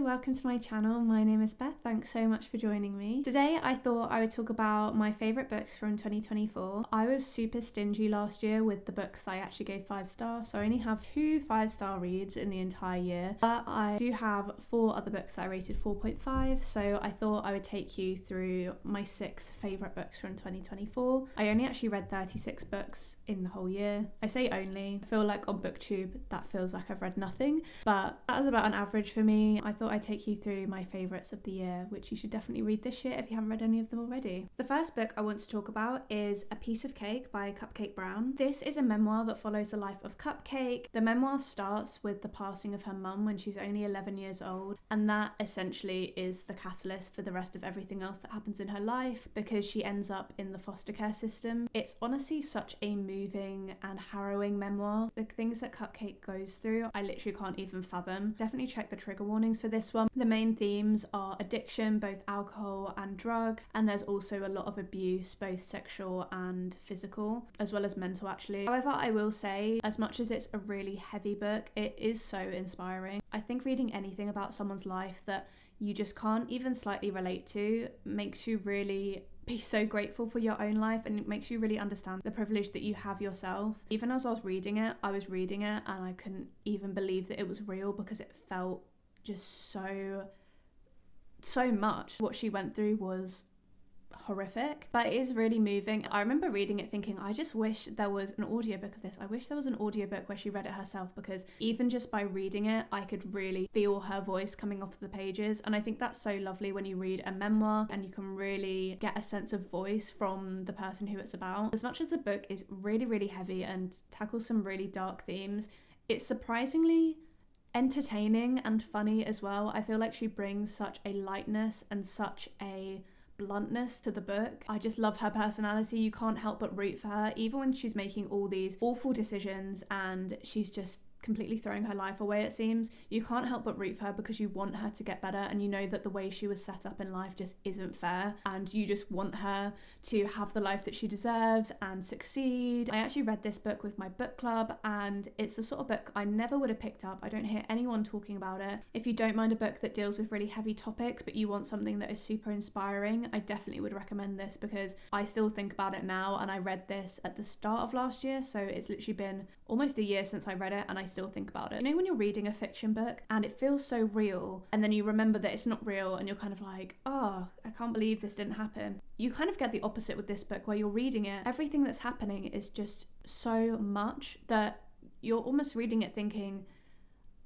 Hello, welcome to my channel. My name is Beth. Thanks so much for joining me. Today I thought I would talk about my favourite books from 2024. I was super stingy last year with the books that I actually gave 5 stars, so I only have 2 5-star reads in the entire year. But I do have 4 other books that I rated 4.5, so I thought I would take you through my 6 favourite books from 2024. I only actually read 36 books in the whole year. I say only. I feel like on BookTube that feels like I've read nothing, but that was about an average for me. I thought I'd take you through my favourites of the year, which you should definitely read this year if you haven't read any of them already. The first book I want to talk about is A Piece of Cake by Cupcake Brown. This is a memoir that follows the life of Cupcake. The memoir starts with the passing of her mum when she's only 11 years old, and that essentially is the catalyst for the rest of everything else that happens in her life because she ends up in the foster care system. It's honestly such a moving and harrowing memoir. The things that Cupcake goes through, I literally can't even fathom. Definitely check the trigger warnings for this one. The main themes are addiction, both alcohol and drugs, and there's also a lot of abuse, both sexual and physical, as well as mental actually. However, I will say, as much as it's a really heavy book, it is so inspiring. I think reading anything about someone's life that you just can't even slightly relate to makes you really be so grateful for your own life, and it makes you really understand the privilege that you have yourself. Even as I was reading it and I couldn't even believe that it was real because it felt just so much. What she went through was horrific, but it is really moving. I remember reading it thinking, I just wish there was an audiobook of this. I wish there was an audiobook where she read it herself, because even just by reading it I could really feel her voice coming off the pages, and I think that's so lovely when you read a memoir and you can really get a sense of voice from the person who it's about. As much as the book is really heavy and tackles some really dark themes, it's surprisingly entertaining and funny as well. I feel like she brings such a lightness and such a bluntness to the book. I just love her personality. You can't help but root for her, even when she's making all these awful decisions and she's just completely throwing her life away, it seems. You can't help but root for her because you want her to get better, and you know that the way she was set up in life just isn't fair, and you just want her to have the life that she deserves and succeed. I actually read this book with my book club, and it's the sort of book I never would have picked up. I don't hear anyone talking about it. If you don't mind a book that deals with really heavy topics but you want something that is super inspiring, I definitely would recommend this, because I still think about it now, and I read this at the start of last year, so it's literally been almost a year since I read it and I still think about it. You know when you're reading a fiction book and it feels so real, and then you remember that it's not real and you're kind of like, oh, I can't believe this didn't happen. You kind of get the opposite with this book, where you're reading it, everything that's happening is just so much that you're almost reading it thinking,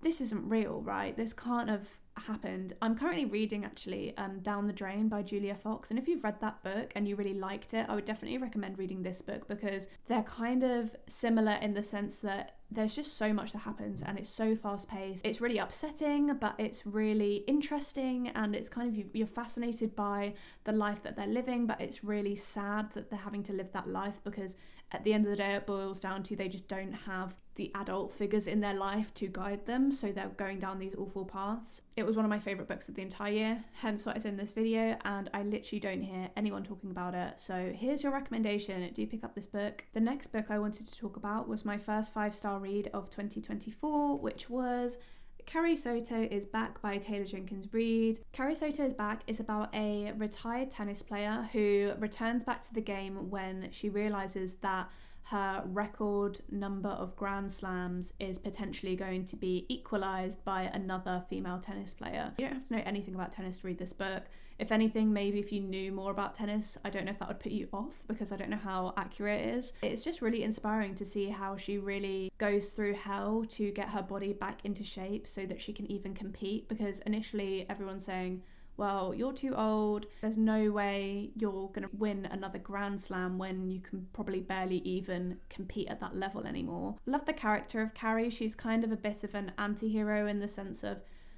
this isn't real, right? This can't have happened. I'm currently reading actually Down the Drain by Julia Fox, and if you've read that book and you really liked it, I would definitely recommend reading this book, because they're kind of similar in the sense that there's just so much that happens and it's so fast paced. It's really upsetting, but it's really interesting, and it's kind of, you're fascinated by the life that they're living, but it's really sad that they're having to live that life, because at the end of the day it boils down to they just don't have the adult figures in their life to guide them, so they're going down these awful paths. It was one of my favourite books of the entire year, hence why it's in this video, and I literally don't hear anyone talking about it, so here's your recommendation. Do pick up this book. The next book I wanted to talk about was my first 5-star read of 2024, which was Carrie Soto is Back by Taylor Jenkins Reid. Carrie Soto is Back is about a retired tennis player who returns back to the game when she realises that her record number of Grand Slams is potentially going to be equalised by another female tennis player. You don't have to know anything about tennis to read this book. If anything, maybe if you knew more about tennis, I don't know if that would put you off, because I don't know how accurate it is. It's just really inspiring to see how she really goes through hell to get her body back into shape so that she can even compete, because initially everyone's saying, well, you're too old, there's no way you're going to win another Grand Slam when you can probably barely even compete at that level anymore. Love the character of Carrie. She's kind of a bit of an anti-hero in the sense of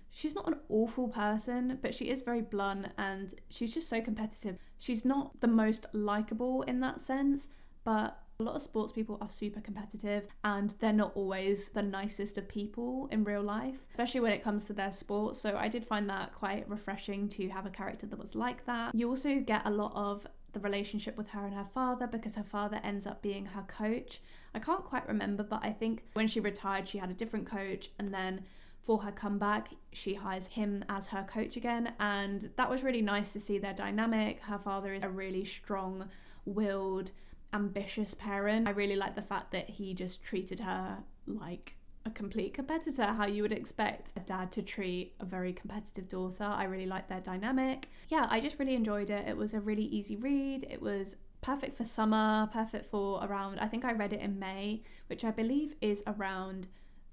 she's not an awful person, but she is very blunt and she's just so competitive. She's not the most likable in that sense, but a lot of sports people are super competitive and they're not always the nicest of people in real life, especially when it comes to their sport. So I did find that quite refreshing to have a character that was like that. You also get a lot of the relationship with her and her father, because her father ends up being her coach. I can't quite remember, but I think when she retired she had a different coach, and then for her comeback, she hires him as her coach again, and that was really nice to see their dynamic. Her father is a really strong-willed, ambitious parent. I really like the fact that he just treated her like a complete competitor, how you would expect a dad to treat a very competitive daughter. I really liked their dynamic. Yeah, I just really enjoyed it. It was a really easy read. It was perfect for summer, perfect for around, I think I read it in May, which I believe is around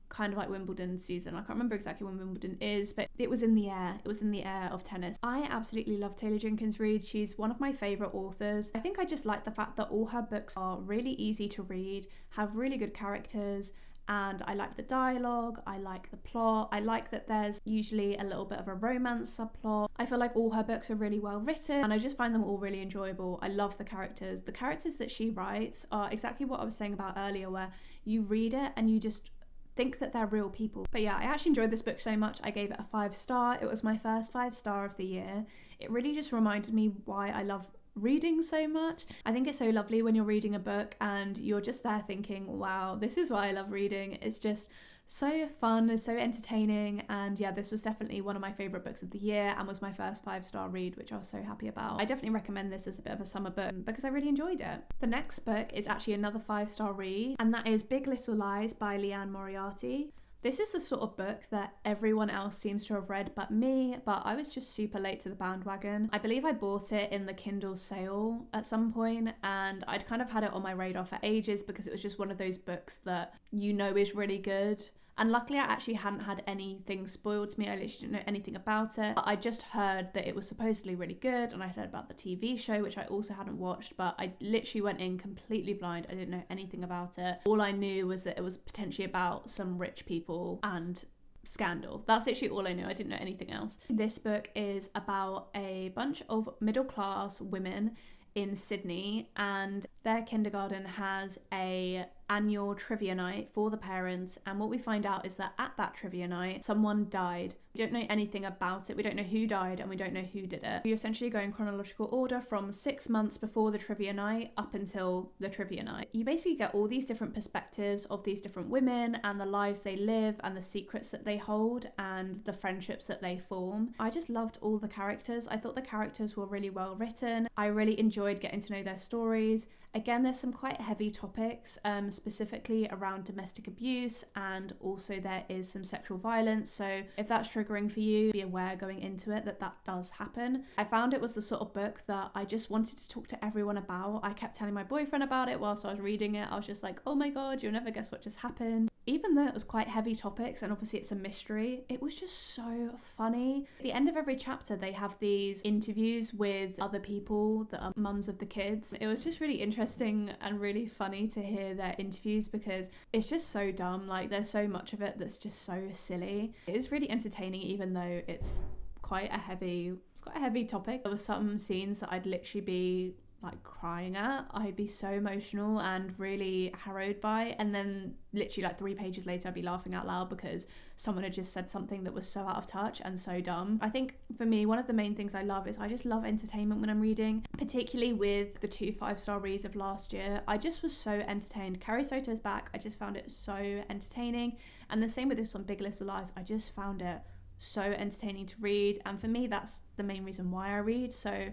kind of like Wimbledon season. I can't remember exactly when Wimbledon is, but it was in the air. It was in the air of tennis. I absolutely love Taylor Jenkins Reid. She's one of my favourite authors. I think I just like the fact that all her books are really easy to read, have really good characters, and I like the dialogue, I like the plot, I like that there's usually a little bit of a romance subplot. I feel like all her books are really well written and I just find them all really enjoyable. I love the characters. The characters that she writes are exactly what I was saying about earlier, where you read it and you just think that they're real people. But yeah, I actually enjoyed this book so much. I gave it a 5-star. It was my first 5-star of the year. It really just reminded me why I love reading so much. I think it's so lovely when you're reading a book and you're just there thinking, wow, this is why I love reading. It's just so fun, it's so entertaining, and yeah, this was definitely one of my favourite books of the year and was my first 5-star read, which I was so happy about. I definitely recommend this as a bit of a summer book because I really enjoyed it. The next book is actually another 5-star read, and that is Big Little Lies by Leanne Moriarty. This is the sort of book that everyone else seems to have read but me, but I was just super late to the bandwagon. I believe I bought it in the Kindle sale at some point, and I'd kind of had it on my radar for ages because it was just one of those books that you know is really good. And luckily I actually hadn't had anything spoiled to me. I literally didn't know anything about it. But I just heard that it was supposedly really good, and I heard about the TV show, which I also hadn't watched, but I literally went in completely blind. I didn't know anything about it. All I knew was that it was potentially about some rich people and scandal. That's literally all I knew. I didn't know anything else. This book is about a bunch of middle-class women in Sydney, and their kindergarten has a annual trivia night for the parents, and what we find out is that at that trivia night someone died. We don't know anything about it. We don't know who died and we don't know who did it. We essentially go in chronological order from 6 months before the trivia night up until the trivia night. You basically get all these different perspectives of these different women and the lives they live and the secrets that they hold and the friendships that they form. I just loved all the characters. I thought the characters were really well written. I really enjoyed getting to know their stories. Again, there's some quite heavy topics, specifically around domestic abuse, and also there is some sexual violence. So if that's triggering for you, be aware going into it that that does happen. I found it was the sort of book that I just wanted to talk to everyone about. I kept telling my boyfriend about it whilst I was reading it. I was just like, oh my God, you'll never guess what just happened. Even though it was quite heavy topics and obviously it's a mystery, it was just so funny. At the end of every chapter, they have these interviews with other people that are mums of the kids. It was just really interesting and really funny to hear their interviews because it's just so dumb. Like, there's so much of it that's just so silly. It is really entertaining even though it's quite a heavy topic. There were some scenes that I'd literally be like crying at. I'd be so emotional and really harrowed by, and then literally like 3 pages later I'd be laughing out loud because someone had just said something that was so out of touch and so dumb. I think for me, one of the main things I love is I just love entertainment when I'm reading, particularly with the 2 5-star reads of last year. I just was so entertained. Carrie Soto's back. I just found it so entertaining, and the same with this one, Big Little Lies. I just found it so entertaining to read, and for me that's the main reason why I read. So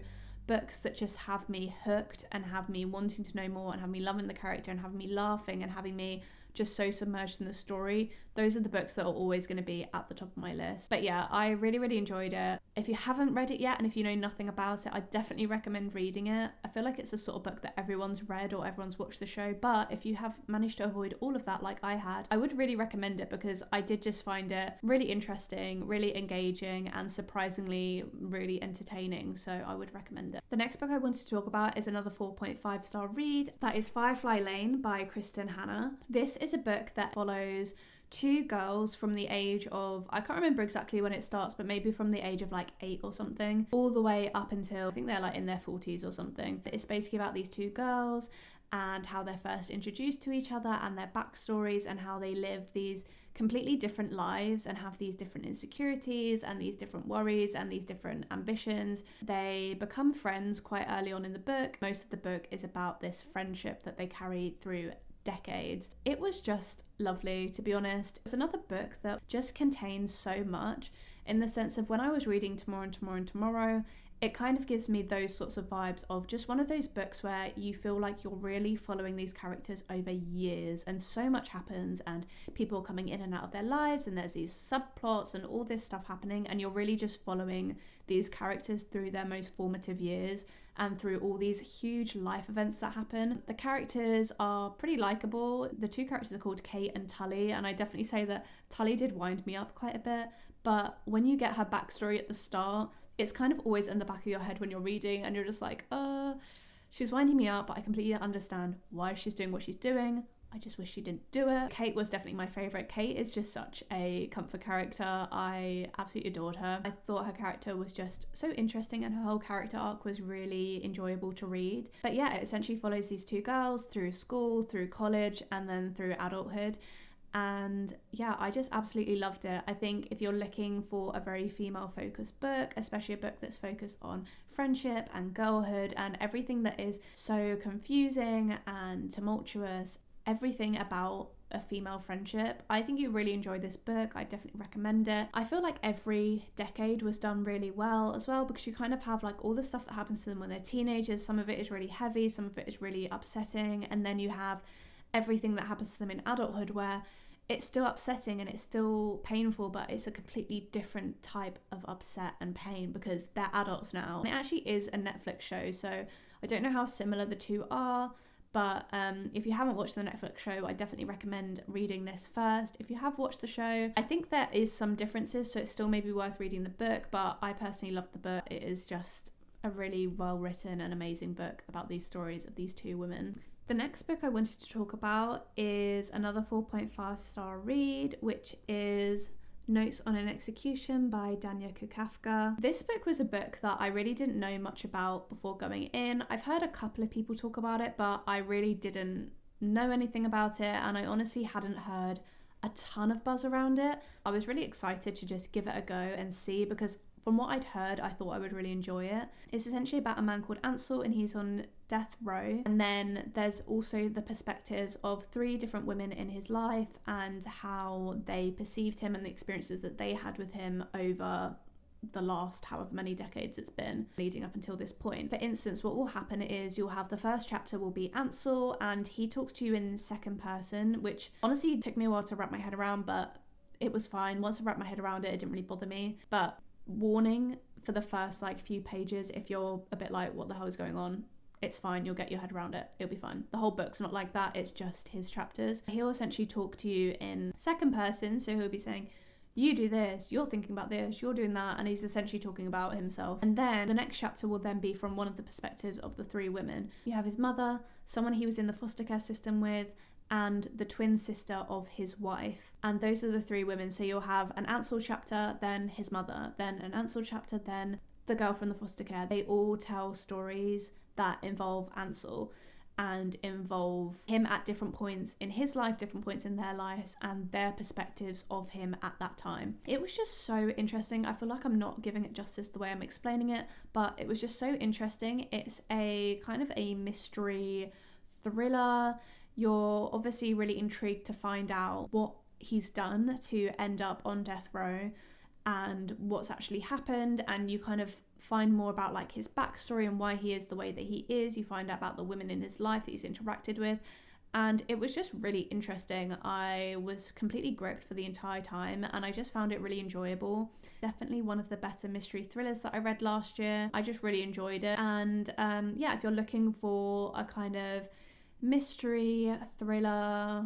books that just have me hooked and have me wanting to know more and have me loving the character and have me laughing and having me just so submerged in the story, those are the books that are always going to be at the top of my list. But yeah, I really enjoyed it. If you haven't read it yet and if you know nothing about it, I definitely recommend reading it. I feel like it's the sort of book that everyone's read or everyone's watched the show, but if you have managed to avoid all of that like I had, I would really recommend it because I did just find it really interesting, really engaging, and surprisingly really entertaining, so I would recommend it. The next book I wanted to talk about is another 4.5-star read. That is Firefly Lane by Kristen Hanna. This is a book that follows 2 girls from the age of, I can't remember exactly when it starts, but maybe from the age of like 8 or something, all the way up until I think they're like in their 40s or something. It's basically about these 2 girls and how they're first introduced to each other and their backstories and how they live these completely different lives and have these different insecurities and these different worries and these different ambitions. They become friends quite early on in the book. Most of the book is about this friendship that they carry through decades. It was just lovely, to be honest. It's another book that just contains so much, in the sense of when I was reading Tomorrow and Tomorrow and Tomorrow, it kind of gives me those sorts of vibes of just one of those books where you feel like you're really following these characters over years, and so much happens and people are coming in and out of their lives and there's these subplots and all this stuff happening, and you're really just following these characters through their most formative years and through all these huge life events that happen. The characters are pretty likable. The two characters are called Kate and Tully, and I definitely say that Tully did wind me up quite a bit, but when you get her backstory at the start, it's kind of always in the back of your head when you're reading, and you're just like, she's winding me up, but I completely understand why she's doing what she's doing. I just wish she didn't do it. Kate was definitely my favourite. Kate is just such a comfort character. I absolutely adored her. I thought her character was just so interesting, and her whole character arc was really enjoyable to read. But yeah, it essentially follows these two girls through school, through college, and then through adulthood. And yeah, I just absolutely loved it. I think if you're looking for a very female focused book, especially a book that's focused on friendship and girlhood and everything that is so confusing and tumultuous, everything about a female friendship, I think you really enjoy this book. I definitely recommend it. I feel like every decade was done really well as well, because you kind of have like all the stuff that happens to them when they're teenagers. Some of it is really heavy, some of it is really upsetting, and then you have everything that happens to them in adulthood where it's still upsetting and it's still painful, but it's a completely different type of upset and pain because they're adults now. And it actually is a Netflix show, so I don't know how similar the two are, but if you haven't watched the Netflix show, I definitely recommend reading this first. If you have watched the show, I think there is some differences, so it's still maybe worth reading the book, but I personally loved the book. It is just a really well written and amazing book about these stories of these two women. The next book I wanted to talk about is another 4.5-star read, which is Notes on an Execution by Dania Kukafka. This book was a book that I really didn't know much about before going in. I've heard a couple of people talk about it, but I really didn't know anything about it, and I honestly hadn't heard a ton of buzz around it. I was really excited to just give it a go and see, because from what I'd heard, I thought I would really enjoy it. It's essentially about a man called Ansel, and he's on death row. And then there's also the perspectives of 3 different women in his life and how they perceived him and the experiences that they had with him over the last however many decades it's been leading up until this point. For instance, what will happen is you'll have the first chapter will be Ansel, and he talks to you in second person, which honestly took me a while to wrap my head around, but it was fine. Once I wrapped my head around it, it didn't really bother me. But warning, for the first few pages, if you're a bit like, what the hell is going on, it's fine, you'll get your head around it, it'll be fine. The whole book's not like that, it's just his chapters. He'll essentially talk to you in second person, so he'll be saying, you do this, you're thinking about this, you're doing that, and he's essentially talking about himself. And then the next chapter will then be from one of the perspectives of the 3 women. You have his mother, someone he was in the foster care system with, and the twin sister of his wife. And those are the 3 women. So you'll have an Ansel chapter, then his mother, then an Ansel chapter, then the girl from the foster care. They all tell stories that involve Ansel and involve him at different points in his life, different points in their lives, and their perspectives of him at that time. It was just so interesting. I feel like I'm not giving it justice the way I'm explaining it, but it was just so interesting. It's a kind of a mystery thriller. You're obviously really intrigued to find out what he's done to end up on death row and what's actually happened, and you kind of find more about his backstory and why he is the way that he is. You find out about the women in his life that he's interacted with, and it was just really interesting. I was completely gripped for the entire time, and I just found it really enjoyable. Definitely one of the better mystery thrillers that I read last year. I just really enjoyed it, and yeah, if you're looking for a kind of mystery thriller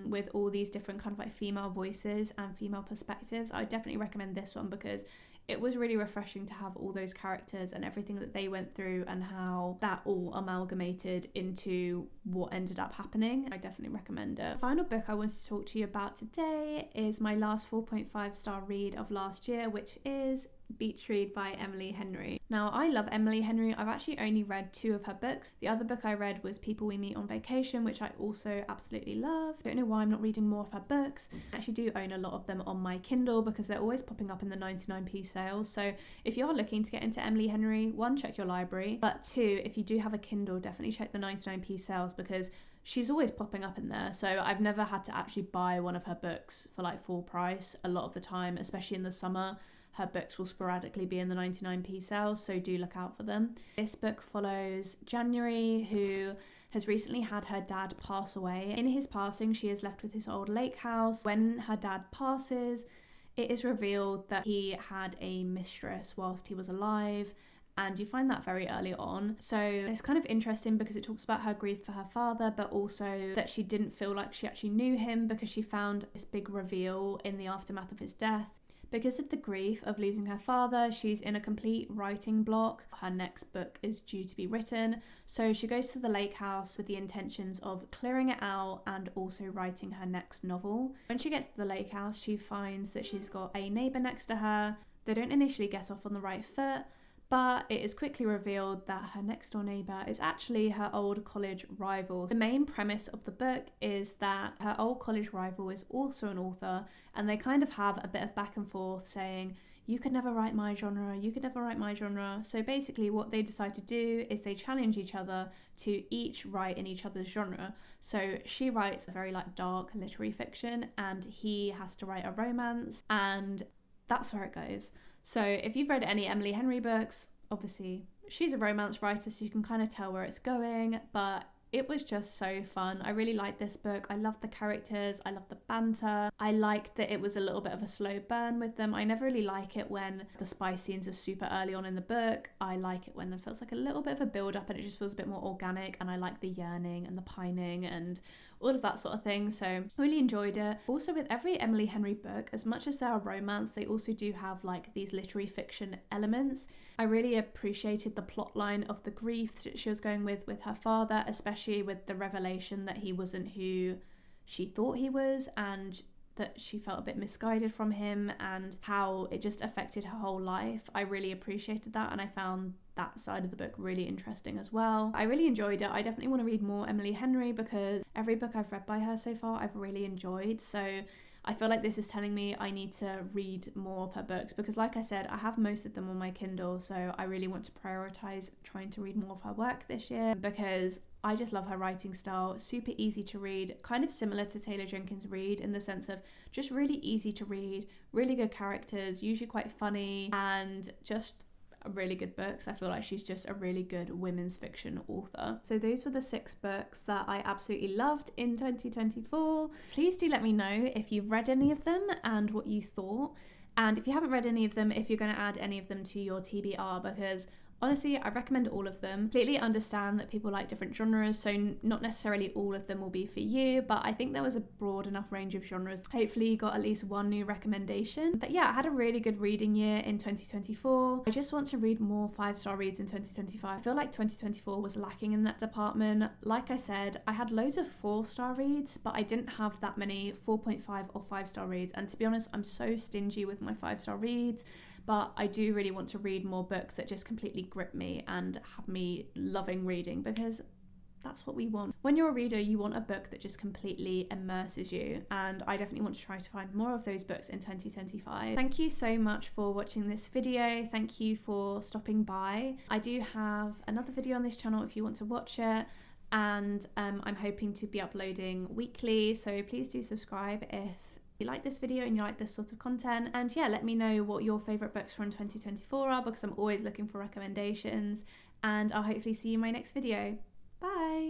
with all these different kind of female voices and female perspectives, I definitely recommend this one, because it was really refreshing to have all those characters and everything that they went through and how that all amalgamated into what ended up happening. I definitely recommend it. The final book I want to talk to you about today is my last 4.5-star read of last year, which is Beach Read by Emily Henry. Now, I love Emily Henry. I've actually only read 2 of her books. The other book I read was People We Meet on Vacation, which I also absolutely love. Don't know why I'm not reading more of her books. I actually do own a lot of them on my Kindle because they're always popping up in the 99p sales. So if you're looking to get into Emily Henry, 1, check your library, but 2, if you do have a Kindle, definitely check the 99p sales, because she's always popping up in there. So I've never had to actually buy one of her books for like full price. A lot of the time, especially in the summer, her books will sporadically be in the 99p sale, so do look out for them. This book follows January, who has recently had her dad pass away. In his passing, she is left with his old lake house. When her dad passes, it is revealed that he had a mistress whilst he was alive, and you find that very early on. So it's kind of interesting because it talks about her grief for her father, but also that she didn't feel like she actually knew him because she found this big reveal in the aftermath of his death. Because of the grief of losing her father, she's in a complete writing block. Her next book is due to be written, so she goes to the lake house with the intentions of clearing it out and also writing her next novel. When she gets to the lake house, she finds that she's got a neighbour next to her. They don't initially get off on the right foot, but it is quickly revealed that her next door neighbour is actually her old college rival. The main premise of the book is that her old college rival is also an author, and they kind of have a bit of back and forth saying, you could never write my genre, you could never write my genre. So basically what they decide to do is they challenge each other to each write in each other's genre. So she writes a very like dark literary fiction, and he has to write a romance, and that's where it goes. So if you've read any Emily Henry books, obviously she's a romance writer, so you can kind of tell where it's going, but it was just so fun. I really liked this book. I loved the characters, I loved the banter. I liked that it was a little bit of a slow burn with them. I never really like it when the spice scenes are super early on in the book. I like it when there feels like a little bit of a build up and it just feels a bit more organic, and I like the yearning and the pining and all of that sort of thing. So I really enjoyed it. Also, with every Emily Henry book, as much as they are romance, they also do have like these literary fiction elements. I really appreciated the plot line of the grief that she was going with her father, especially with the revelation that he wasn't who she thought he was, and that she felt a bit misguided from him, and how it just affected her whole life. I really appreciated that, and I found that side of the book really interesting as well. I really enjoyed it. I definitely want to read more Emily Henry because every book I've read by her so far I've really enjoyed. So I feel like this is telling me I need to read more of her books because, like I said, I have most of them on my Kindle, so I really want to prioritize trying to read more of her work this year because I just love her writing style. Super easy to read, kind of similar to Taylor Jenkins Reid in the sense of just really easy to read, really good characters, usually quite funny, and just really good books. I feel like she's just a really good women's fiction author. So those were the 6 books that I absolutely loved in 2024. Please do let me know if you've read any of them and what you thought, and if you haven't read any of them, if you're going to add any of them to your TBR, because honestly, I recommend all of them. Completely understand that people like different genres, so not necessarily all of them will be for you, but I think there was a broad enough range of genres. Hopefully you got at least one new recommendation. But yeah, I had a really good reading year in 2024. I just want to read more 5-star reads in 2025. I feel like 2024 was lacking in that department. Like I said, I had loads of 4-star reads, but I didn't have that many 4.5 or 5-star reads. And to be honest, I'm so stingy with my 5-star reads. But I do really want to read more books that just completely grip me and have me loving reading, because that's what we want. When you're a reader, you want a book that just completely immerses you, and I definitely want to try to find more of those books in 2025. Thank you so much for watching this video. Thank you for stopping by. I do have another video on this channel if you want to watch it, and I'm hoping to be uploading weekly, so please do subscribe if you like this video and you like this sort of content. And yeah, let me know what your favourite books from 2024 are, because I'm always looking for recommendations, and I'll hopefully see you in my next video. Bye!